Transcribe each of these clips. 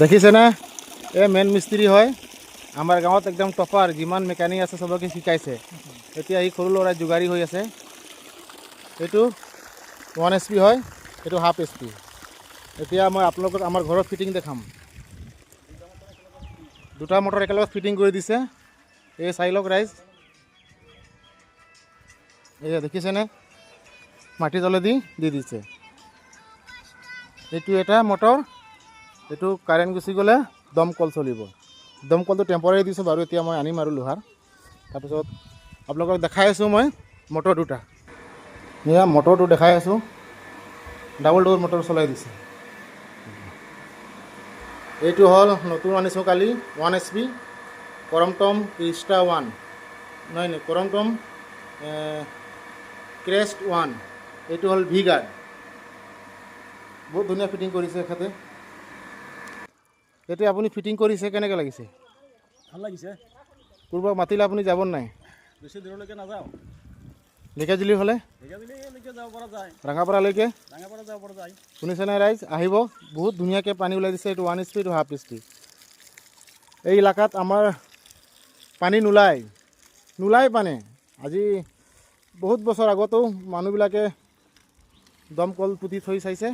দেখিছে না মেন মিস্ত্ৰি হয় আমাৰ গাঁৱত একদম টপাৰ যিমান মেকানিক আছে সবকে শিকাইছে এতিয়া এই সৰু ল'ৰাই যোগাৰী হৈ আছে এইটো 1 HP হয় এইটো হাফ HP এতিয়া মই আপোনালোকক আমাৰ ঘৰৰ ফিটিং দেখাম দুটা মটৰ একেলগে ফিটিং কৰি দিছে এই চাইলক ৰাইজ এই দেখিছে না মাটি তলেদি দি দিছে এইটো এটা মটৰ এইটো কাৰেণ্ট গুচি গ'লে দমকল চলিব দমকলটো টেম্পৰাৰী দিছোঁ বাৰু এতিয়া মই আনিম আৰু লোহাৰ তাৰপিছত আপোনালোকক দেখাই আছোঁ মই মটৰ দুটা এয়া মটৰটো দেখাই আছোঁ ডাবল ডোৰ মটৰ চলাই দিছে এইটো হ'ল নতুন আনিছোঁ কালি 1 HP কৰমটম ক্ৰিষ্টা 1 নহয় কৰমটম ক্ৰেষ্ট 1 এইটো হ'ল ভি গাৰ্ড বহুত ধুনীয়া ফিটিং কৰিছে এখেতে এইটো আপুনি ফিটিং কৰিছে কেনেকৈ লাগিছে ভাল লাগিছে পূৰ্ব মাতিলে আপুনি যাব নাই বেছি দূৰলৈকে নাযাওঁ ঢেকীয়াজুলি হ'লে ঢেকীয়াজুলিলৈকে যাব পৰা যায় ৰাঙাপাৰালৈকে ৰাঙাপাৰা যাব পৰা যায় শুনিছেনে ৰাইজ আহিব বহুত ধুনীয়াকৈ পানী ওলাই দিছে এইটো 1 HP এইটো হাফ HP এই এলেকাত আমাৰ পানী নোলায় পানী আজি বহুত বছৰ আগতো মানুহবিলাকে দমকল পুতি থৈ চাইছে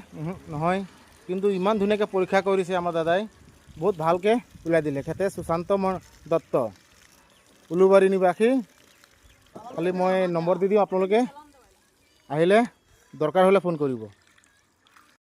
নহয় কিন্তু ইমান ধুনীয়াকৈ পৰীক্ষা কৰিছে আমাৰ দাদাই বহুত ভালকৈ ওলাই দিলে খেতে সুশান্ত দত্ত উলুবাৰী নিবাসী খালি মই নম্বৰ দি দিওঁ আপোনালোকে আহিলে দৰকাৰ হ'লে ফোন কৰিব